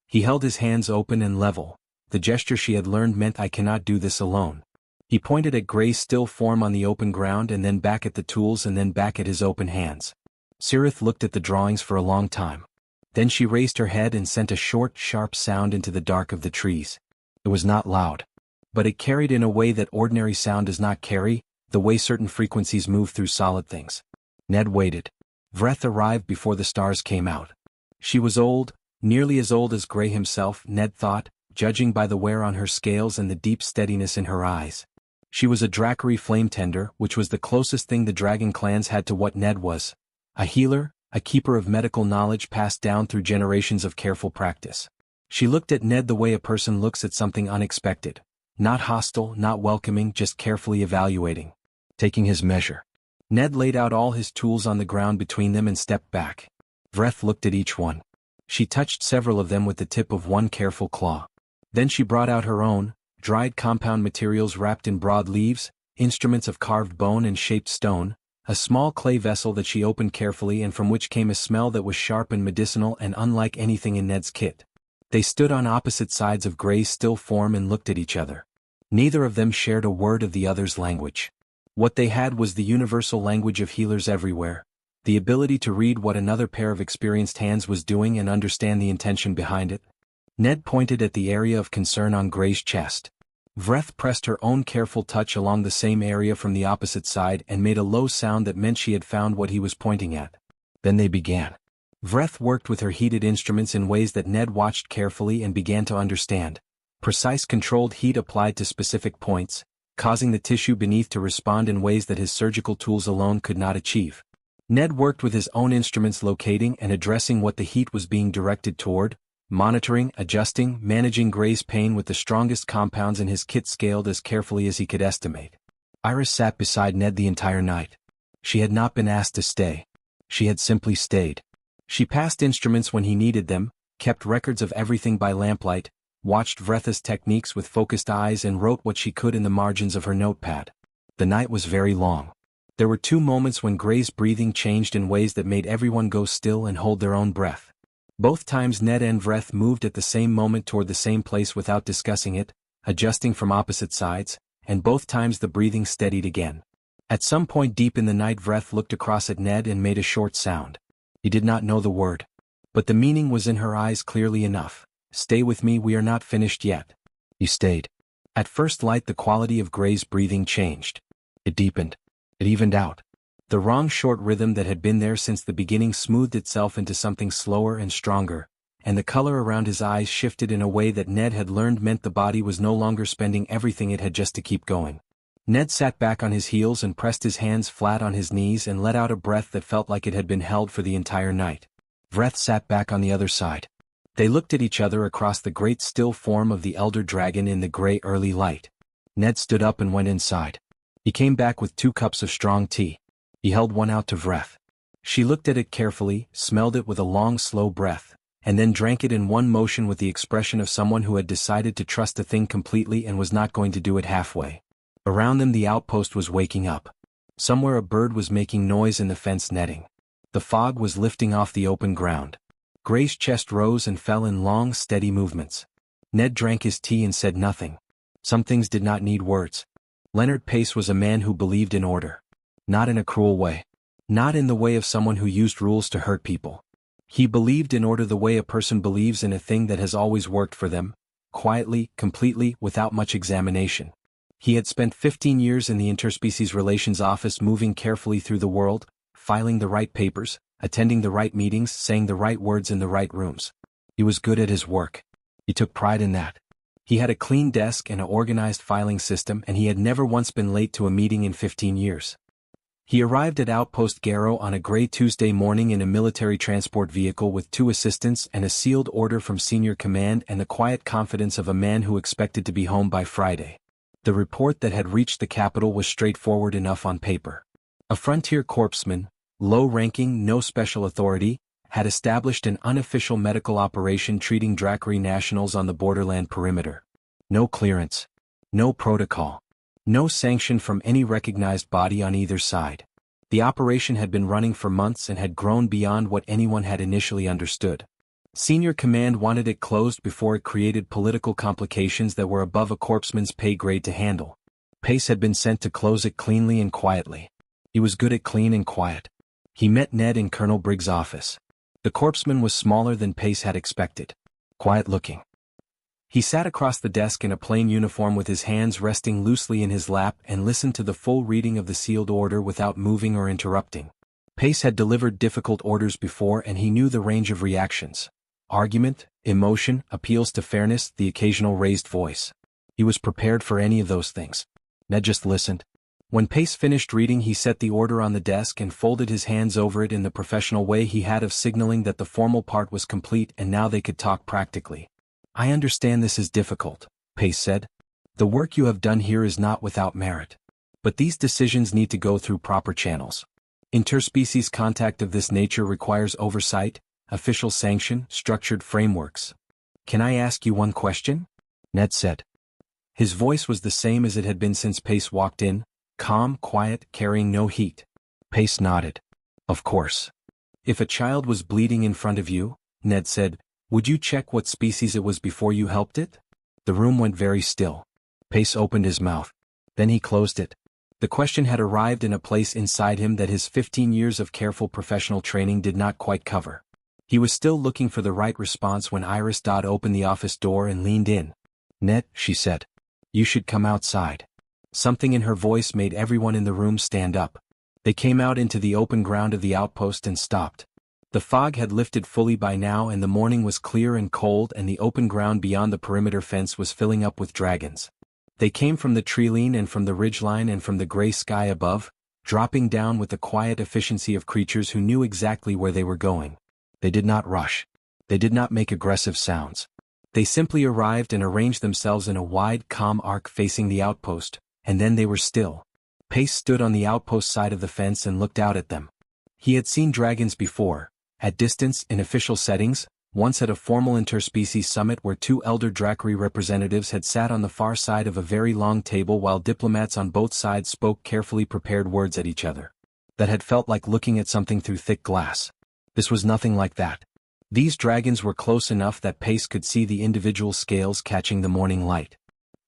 He held his hands open and level. The gesture she had learned meant "I cannot do this alone." He pointed at Gray's still form on the open ground and then back at the tools and then back at his open hands. Cirith looked at the drawings for a long time. Then she raised her head and sent a short, sharp sound into the dark of the trees. It was not loud, but it carried in a way that ordinary sound does not carry, the way certain frequencies move through solid things. Ned waited. Vreth arrived before the stars came out. She was old, nearly as old as Gray himself, Ned thought, judging by the wear on her scales and the deep steadiness in her eyes. She was a Dracari flametender, which was the closest thing the dragon clans had to what Ned was. A healer, a keeper of medical knowledge passed down through generations of careful practice. She looked at Ned the way a person looks at something unexpected. Not hostile, not welcoming, just carefully evaluating. Taking his measure. Ned laid out all his tools on the ground between them and stepped back. Vreth looked at each one. She touched several of them with the tip of one careful claw. Then she brought out her own, dried compound materials wrapped in broad leaves, instruments of carved bone and shaped stone, a small clay vessel that she opened carefully and from which came a smell that was sharp and medicinal and unlike anything in Ned's kit. They stood on opposite sides of Gray's still form and looked at each other. Neither of them shared a word of the other's language. What they had was the universal language of healers everywhere, the ability to read what another pair of experienced hands was doing and understand the intention behind it. Ned pointed at the area of concern on Gray's chest. Vreth pressed her own careful touch along the same area from the opposite side and made a low sound that meant she had found what he was pointing at. Then they began. Vreth worked with her heated instruments in ways that Ned watched carefully and began to understand. Precise controlled heat applied to specific points, causing the tissue beneath to respond in ways that his surgical tools alone could not achieve. Ned worked with his own instruments locating and addressing what the heat was being directed toward, monitoring, adjusting, managing Gray's pain with the strongest compounds in his kit scaled as carefully as he could estimate. Iris sat beside Ned the entire night. She had not been asked to stay. She had simply stayed. She passed instruments when he needed them, kept records of everything by lamplight, watched Vretha's techniques with focused eyes and wrote what she could in the margins of her notepad. The night was very long. There were 2 moments when Gray's breathing changed in ways that made everyone go still and hold their own breath. Both times Ned and Vreth moved at the same moment toward the same place without discussing it, adjusting from opposite sides, and both times the breathing steadied again. At some point deep in the night Vreth looked across at Ned and made a short sound. He did not know the word. But the meaning was in her eyes clearly enough. "Stay with me, we are not finished yet." He stayed. At first light the quality of Gray's breathing changed. It deepened. It evened out. The wrong short rhythm that had been there since the beginning smoothed itself into something slower and stronger, and the color around his eyes shifted in a way that Ned had learned meant the body was no longer spending everything it had just to keep going. Ned sat back on his heels and pressed his hands flat on his knees and let out a breath that felt like it had been held for the entire night. Vreth sat back on the other side. They looked at each other across the great still form of the elder dragon in the gray early light. Ned stood up and went inside. He came back with 2 cups of strong tea. He held one out to Vreth. She looked at it carefully, smelled it with a long slow breath, and then drank it in one motion with the expression of someone who had decided to trust a thing completely and was not going to do it halfway. Around them the outpost was waking up. Somewhere a bird was making noise in the fence netting. The fog was lifting off the open ground. Gray's chest rose and fell in long, steady movements. Ned drank his tea and said nothing. Some things did not need words. Leonard Pace was a man who believed in order. Not in a cruel way. Not in the way of someone who used rules to hurt people. He believed in order the way a person believes in a thing that has always worked for them, quietly, completely, without much examination. He had spent 15 years in the Interspecies Relations Office moving carefully through the world, filing the right papers, attending the right meetings, saying the right words in the right rooms. He was good at his work. He took pride in that. He had a clean desk and an organized filing system and he had never once been late to a meeting in 15 years. He arrived at Outpost Garrow on a gray Tuesday morning in a military transport vehicle with 2 assistants and a sealed order from senior command and the quiet confidence of a man who expected to be home by Friday. The report that had reached the capital was straightforward enough on paper. A frontier corpsman, low-ranking, no special authority, had established an unofficial medical operation treating Dracari nationals on the borderland perimeter. No clearance. No protocol. No sanction from any recognized body on either side. The operation had been running for months and had grown beyond what anyone had initially understood. Senior command wanted it closed before it created political complications that were above a corpsman's pay grade to handle. Pace had been sent to close it cleanly and quietly. He was good at clean and quiet. He met Ned in Colonel Briggs' office. The corpsman was smaller than Pace had expected. Quiet-looking. He sat across the desk in a plain uniform with his hands resting loosely in his lap and listened to the full reading of the sealed order without moving or interrupting. Pace had delivered difficult orders before and he knew the range of reactions. Argument, emotion, appeals to fairness, the occasional raised voice. He was prepared for any of those things. Ned just listened. When Pace finished reading, he set the order on the desk and folded his hands over it in the professional way he had of signaling that the formal part was complete and now they could talk practically. I understand this is difficult, Pace said. The work you have done here is not without merit. But these decisions need to go through proper channels. Interspecies contact of this nature requires oversight, official sanction, structured frameworks. Can I ask you one question? Ned said. His voice was the same as it had been since Pace walked in, calm, quiet, carrying no heat. Pace nodded. Of course. If a child was bleeding in front of you, Ned said, would you check what species it was before you helped it? The room went very still. Pace opened his mouth. Then he closed it. The question had arrived in a place inside him that his 15 years of careful professional training did not quite cover. He was still looking for the right response when Iris opened the office door and leaned in. Ned, she said. You should come outside. Something in her voice made everyone in the room stand up. They came out into the open ground of the outpost and stopped. The fog had lifted fully by now and the morning was clear and cold and the open ground beyond the perimeter fence was filling up with dragons. They came from the treeline and from the ridgeline and from the gray sky above, dropping down with the quiet efficiency of creatures who knew exactly where they were going. They did not rush. They did not make aggressive sounds. They simply arrived and arranged themselves in a wide, calm arc facing the outpost, and then they were still. Pace stood on the outpost side of the fence and looked out at them. He had seen dragons before, at distance, in official settings, once at a formal interspecies summit where two elder Drakri representatives had sat on the far side of a very long table while diplomats on both sides spoke carefully prepared words at each other. That had felt like looking at something through thick glass. This was nothing like that. These dragons were close enough that Pace could see the individual scales catching the morning light.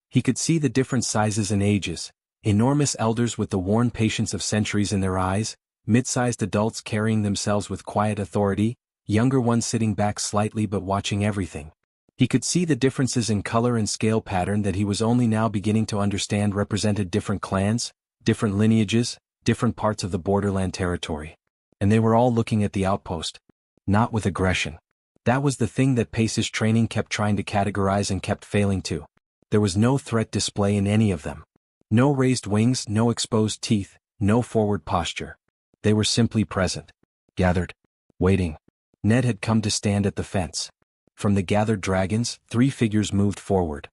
He could see the different sizes and ages, enormous elders with the worn patience of centuries in their eyes, mid-sized adults carrying themselves with quiet authority, younger ones sitting back slightly but watching everything. He could see the differences in color and scale pattern that he was only now beginning to understand represented different clans, different lineages, different parts of the borderland territory. And they were all looking at the outpost. Not with aggression. That was the thing that Pace's training kept trying to categorize and kept failing to. There was no threat display in any of them. No raised wings, no exposed teeth, no forward posture. They were simply present. Gathered. Waiting. Ned had come to stand at the fence. From the gathered dragons, 3 figures moved forward.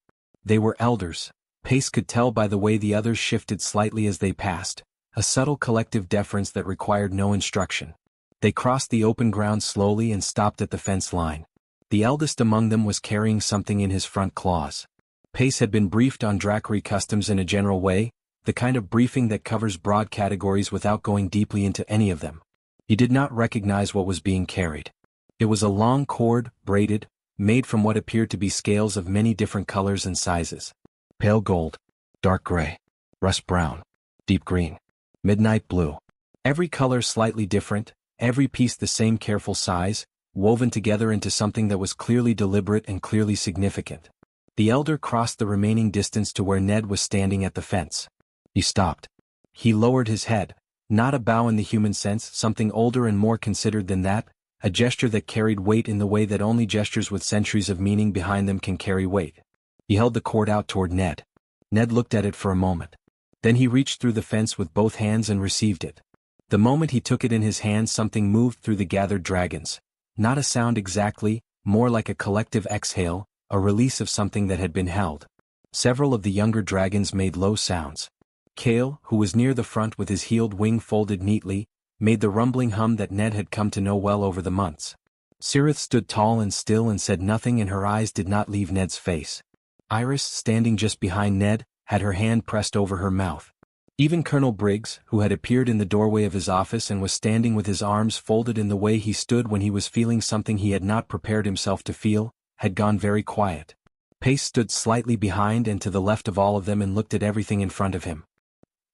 They were elders. Pace could tell by the way the others shifted slightly as they passed. A subtle collective deference that required no instruction. They crossed the open ground slowly and stopped at the fence line. The eldest among them was carrying something in his front claws. Pace had been briefed on Drakri customs in a general way, the kind of briefing that covers broad categories without going deeply into any of them. He did not recognize what was being carried. It was a long cord, braided, made from what appeared to be scales of many different colors and sizes. Pale gold, dark gray, rust brown, deep green, midnight blue. Every color slightly different, every piece the same careful size, woven together into something that was clearly deliberate and clearly significant. The elder crossed the remaining distance to where Ned was standing at the fence. He stopped. He lowered his head, not a bow in the human sense, something older and more considered than that, a gesture that carried weight in the way that only gestures with centuries of meaning behind them can carry weight. He held the cord out toward Ned. Ned looked at it for a moment. Then he reached through the fence with both hands and received it. The moment he took it in his hand, something moved through the gathered dragons. Not a sound exactly, more like a collective exhale, a release of something that had been held. Several of the younger dragons made low sounds. Kale, who was near the front with his heeled wing folded neatly, made the rumbling hum that Ned had come to know well over the months. Cirith stood tall and still and said nothing, and her eyes did not leave Ned's face. Iris, standing just behind Ned, had her hand pressed over her mouth. Even Colonel Briggs, who had appeared in the doorway of his office and was standing with his arms folded in the way he stood when he was feeling something he had not prepared himself to feel, had gone very quiet. Pace stood slightly behind and to the left of all of them and looked at everything in front of him.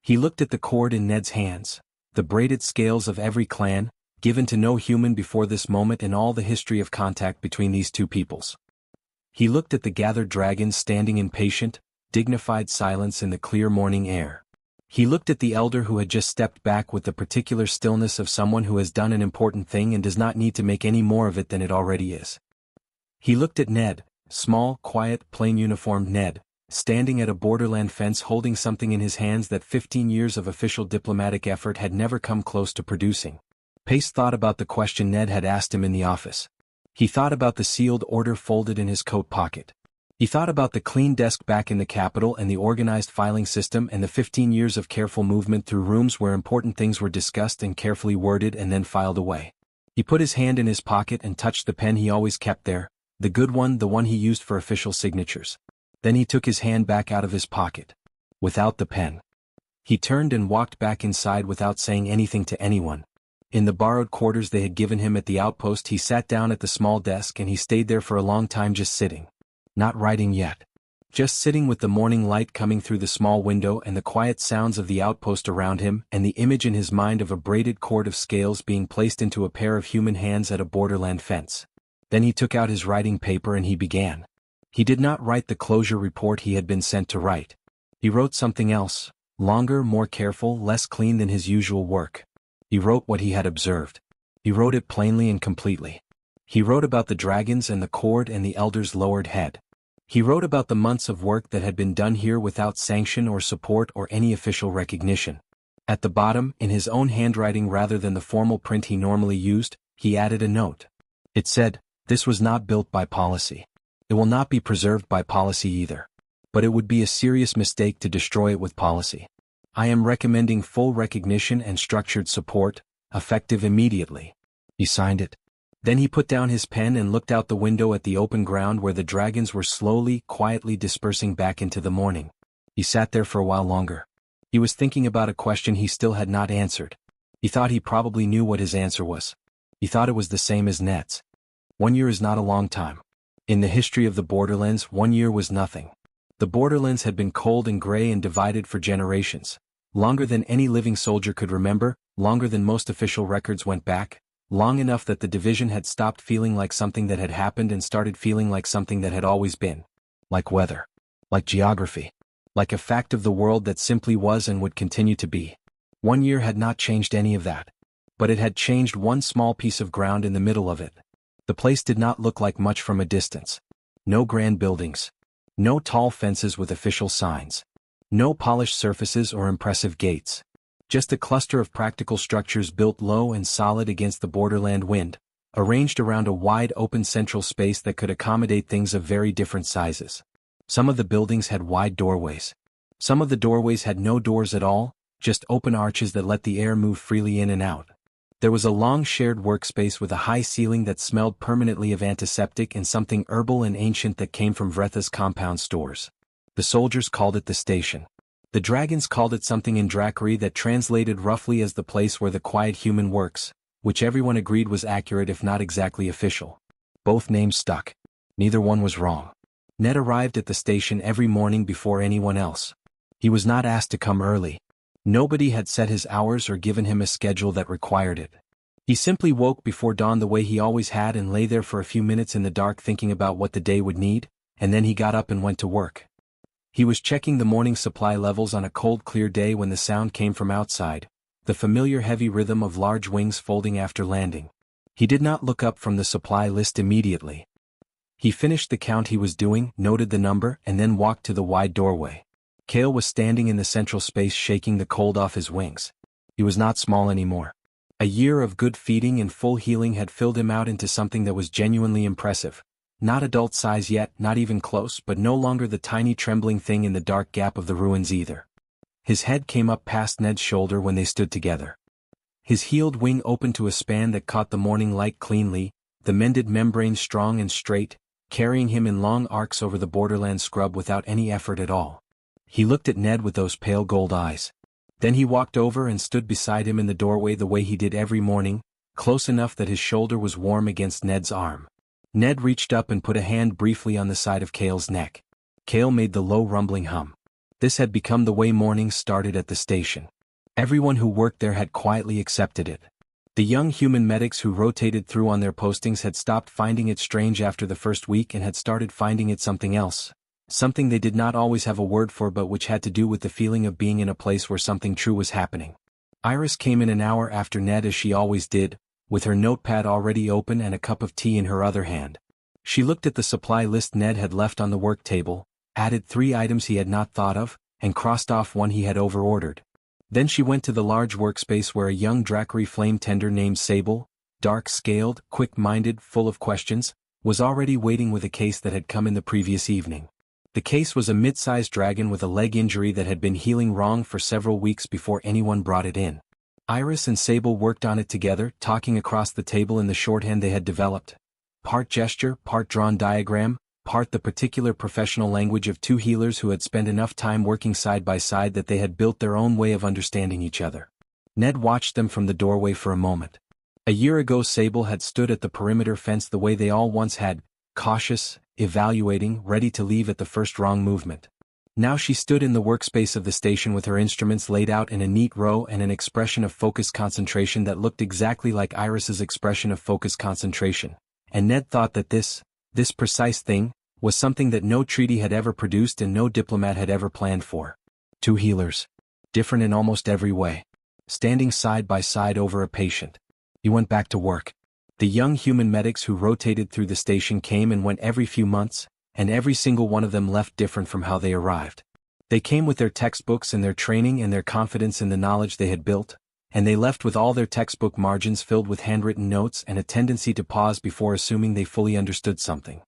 He looked at the cord in Ned's hands, the braided scales of every clan, given to no human before this moment in all the history of contact between these two peoples. He looked at the gathered dragons standing in patient, dignified silence in the clear morning air. He looked at the elder who had just stepped back with the particular stillness of someone who has done an important thing and does not need to make any more of it than it already is. He looked at Ned, small, quiet, plain uniformed Ned, standing at a borderland fence holding something in his hands that 15 years of official diplomatic effort had never come close to producing. Pace thought about the question Ned had asked him in the office. He thought about the sealed order folded in his coat pocket. He thought about the clean desk back in the Capitol and the organized filing system and the 15 years of careful movement through rooms where important things were discussed and carefully worded and then filed away. He put his hand in his pocket and touched the pen he always kept there, the good one, the one he used for official signatures. Then he took his hand back out of his pocket. Without the pen. He turned and walked back inside without saying anything to anyone. In the borrowed quarters they had given him at the outpost, he sat down at the small desk and he stayed there for a long time just sitting. Not writing yet. Just sitting with the morning light coming through the small window and the quiet sounds of the outpost around him and the image in his mind of a braided cord of scales being placed into a pair of human hands at a borderland fence. Then he took out his writing paper and he began. He did not write the closure report he had been sent to write. He wrote something else, longer, more careful, less clean than his usual work. He wrote what he had observed. He wrote it plainly and completely. He wrote about the dragons and the cord and the elder's lowered head. He wrote about the months of work that had been done here without sanction or support or any official recognition. At the bottom, in his own handwriting rather than the formal print he normally used, he added a note. It said, "This was not built by policy. It will not be preserved by policy either. But it would be a serious mistake to destroy it with policy. I am recommending full recognition and structured support, effective immediately." He signed it. Then he put down his pen and looked out the window at the open ground where the dragons were slowly, quietly dispersing back into the morning. He sat there for a while longer. He was thinking about a question he still had not answered. He thought he probably knew what his answer was. He thought it was the same as Ned's. 1 year is not a long time. In the history of the Borderlands, 1 year was nothing. The Borderlands had been cold and gray and divided for generations. Longer than any living soldier could remember, longer than most official records went back. Long enough that the division had stopped feeling like something that had happened and started feeling like something that had always been. Like weather. Like geography. Like a fact of the world that simply was and would continue to be. 1 year had not changed any of that. But it had changed one small piece of ground in the middle of it. The place did not look like much from a distance. No grand buildings. No tall fences with official signs. No polished surfaces or impressive gates. Just a cluster of practical structures built low and solid against the borderland wind, arranged around a wide open central space that could accommodate things of very different sizes. Some of the buildings had wide doorways. Some of the doorways had no doors at all, just open arches that let the air move freely in and out. There was a long shared workspace with a high ceiling that smelled permanently of antiseptic and something herbal and ancient that came from Vretha's compound stores. The soldiers called it the station. The dragons called it something in Drackery that translated roughly as the place where the quiet human works, which everyone agreed was accurate if not exactly official. Both names stuck. Neither one was wrong. Ned arrived at the station every morning before anyone else. He was not asked to come early. Nobody had set his hours or given him a schedule that required it. He simply woke before dawn the way he always had and lay there for a few minutes in the dark thinking about what the day would need, and then he got up and went to work. He was checking the morning supply levels on a cold, clear day when the sound came from outside, the familiar heavy rhythm of large wings folding after landing. He did not look up from the supply list immediately. He finished the count he was doing, noted the number, and then walked to the wide doorway. Kale was standing in the central space shaking the cold off his wings. He was not small anymore. A year of good feeding and full healing had filled him out into something that was genuinely impressive. Not adult size yet, not even close, but no longer the tiny trembling thing in the dark gap of the ruins either. His head came up past Ned's shoulder when they stood together. His healed wing opened to a span that caught the morning light cleanly, the mended membrane strong and straight, carrying him in long arcs over the borderland scrub without any effort at all. He looked at Ned with those pale gold eyes. Then he walked over and stood beside him in the doorway the way he did every morning, close enough that his shoulder was warm against Ned's arm. Ned reached up and put a hand briefly on the side of Cale's neck. Cale made the low rumbling hum. This had become the way mornings started at the station. Everyone who worked there had quietly accepted it. The young human medics who rotated through on their postings had stopped finding it strange after the first week and had started finding it something else. Something they did not always have a word for but which had to do with the feeling of being in a place where something true was happening. Iris came in an hour after Ned as she always did, with her notepad already open and a cup of tea in her other hand. She looked at the supply list Ned had left on the work table, added 3 items he had not thought of, and crossed off one he had overordered. Then she went to the large workspace where a young Drackery flame tender named Sable, dark-scaled, quick-minded, full of questions, was already waiting with a case that had come in the previous evening. The case was a mid-sized dragon with a leg injury that had been healing wrong for several weeks before anyone brought it in. Iris and Sable worked on it together, talking across the table in the shorthand they had developed. Part gesture, part drawn diagram, part the particular professional language of 2 healers who had spent enough time working side by side that they had built their own way of understanding each other. Ned watched them from the doorway for a moment. A year ago Sable had stood at the perimeter fence the way they all once had, cautious, evaluating, ready to leave at the first wrong movement. Now she stood in the workspace of the station with her instruments laid out in a neat row and an expression of focused concentration that looked exactly like Iris's expression of focused concentration. And Ned thought that this precise thing, was something that no treaty had ever produced and no diplomat had ever planned for. 2 healers. Different in almost every way. Standing side by side over a patient. He went back to work. The young human medics who rotated through the station came and went every few months, and every single one of them left different from how they arrived. They came with their textbooks and their training and their confidence in the knowledge they had built, and they left with all their textbook margins filled with handwritten notes and a tendency to pause before assuming they fully understood something.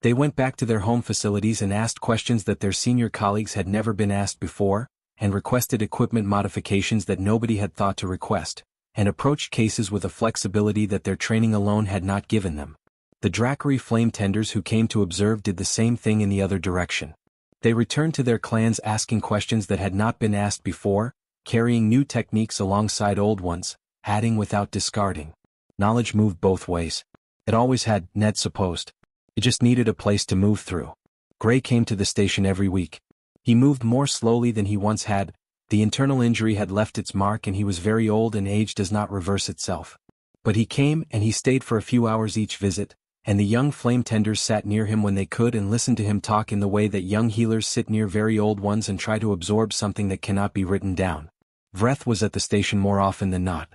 They went back to their home facilities and asked questions that their senior colleagues had never been asked before, and requested equipment modifications that nobody had thought to request, and approached cases with a flexibility that their training alone had not given them. The Drackery flame tenders who came to observe did the same thing in the other direction. They returned to their clans asking questions that had not been asked before, carrying new techniques alongside old ones, adding without discarding. Knowledge moved both ways. It always had, Ned supposed. It just needed a place to move through. Gray came to the station every week. He moved more slowly than he once had. The internal injury had left its mark and he was very old and age does not reverse itself. But he came and he stayed for a few hours each visit, and the young flame tenders sat near him when they could and listened to him talk in the way that young healers sit near very old ones and try to absorb something that cannot be written down. Vreth was at the station more often than not.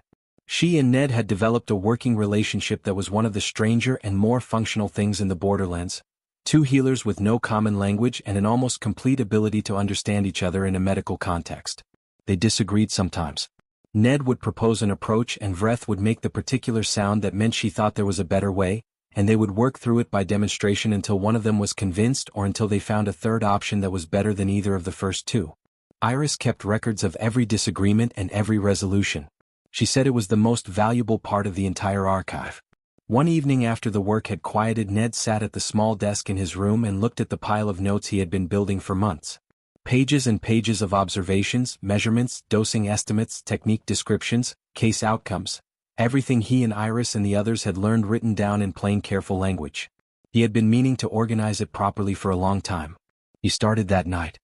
She and Ned had developed a working relationship that was one of the stranger and more functional things in the Borderlands. 2 healers with no common language and an almost complete ability to understand each other in a medical context. They disagreed sometimes. Ned would propose an approach and Vreth would make the particular sound that meant she thought there was a better way, and they would work through it by demonstration until one of them was convinced or until they found a third option that was better than either of the first 2. Iris kept records of every disagreement and every resolution. She said it was the most valuable part of the entire archive. One evening after the work had quieted, Ned sat at the small desk in his room and looked at the pile of notes he had been building for months. Pages and pages of observations, measurements, dosing estimates, technique descriptions, case outcomes. Everything he and Iris and the others had learned written down in plain, careful language. He had been meaning to organize it properly for a long time. He started that night.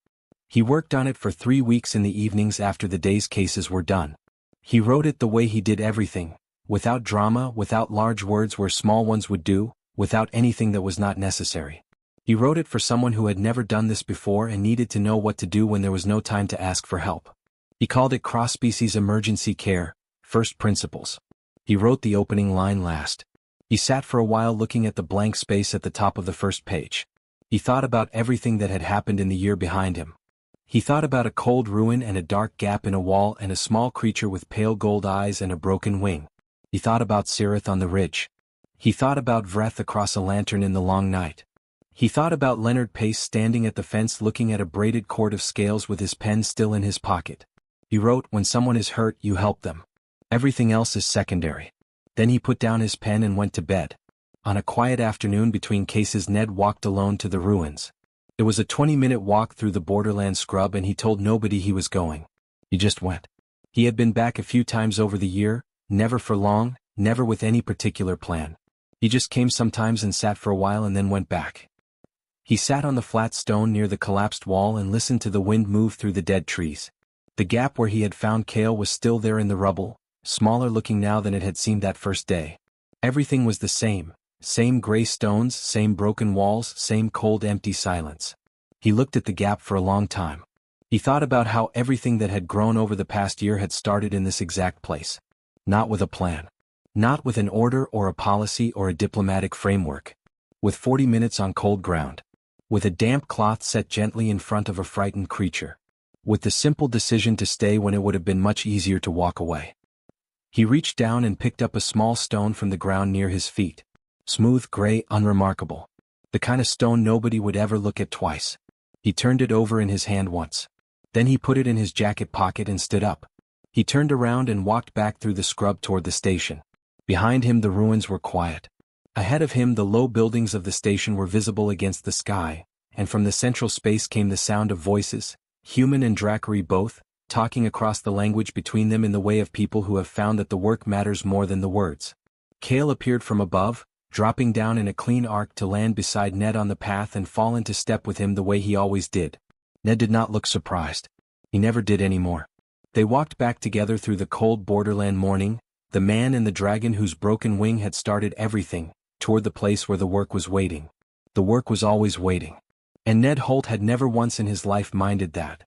He worked on it for 3 weeks in the evenings after the day's cases were done. He wrote it the way he did everything, without drama, without large words where small ones would do, without anything that was not necessary. He wrote it for someone who had never done this before and needed to know what to do when there was no time to ask for help. He called it cross-species emergency care, first principles. He wrote the opening line last. He sat for a while looking at the blank space at the top of the first page. He thought about everything that had happened in the year behind him. He thought about a cold ruin and a dark gap in a wall and a small creature with pale gold eyes and a broken wing. He thought about Sirith on the ridge. He thought about Vreth across a lantern in the long night. He thought about Leonard Pace standing at the fence looking at a braided cord of scales with his pen still in his pocket. He wrote, "When someone is hurt, you help them. Everything else is secondary." Then he put down his pen and went to bed. On a quiet afternoon between cases, Ned walked alone to the ruins. It was a 20-minute walk through the borderland scrub and he told nobody he was going. He just went. He had been back a few times over the year, never for long, never with any particular plan. He just came sometimes and sat for a while and then went back. He sat on the flat stone near the collapsed wall and listened to the wind move through the dead trees. The gap where he had found Kale was still there in the rubble, smaller looking now than it had seemed that first day. Everything was the same gray stones, same broken walls, same cold empty silence. He looked at the gap for a long time. He thought about how everything that had grown over the past year had started in this exact place. Not with a plan. Not with an order or a policy or a diplomatic framework. With 40 minutes on cold ground. With a damp cloth set gently in front of a frightened creature. With the simple decision to stay when it would have been much easier to walk away. He reached down and picked up a small stone from the ground near his feet. Smooth, gray, unremarkable. The kind of stone nobody would ever look at twice. He turned it over in his hand once. Then he put it in his jacket pocket and stood up. He turned around and walked back through the scrub toward the station. Behind him the ruins were quiet. Ahead of him the low buildings of the station were visible against the sky, and from the central space came the sound of voices, human and Dracari both, talking across the language between them in the way of people who have found that the work matters more than the words. Kale appeared from above, dropping down in a clean arc to land beside Ned on the path and fall into step with him the way he always did. Ned did not look surprised. He never did anymore. They walked back together through the cold borderland morning, the man and the dragon whose broken wing had started everything, toward the place where the work was waiting. The work was always waiting. And Ned Holt had never once in his life minded that.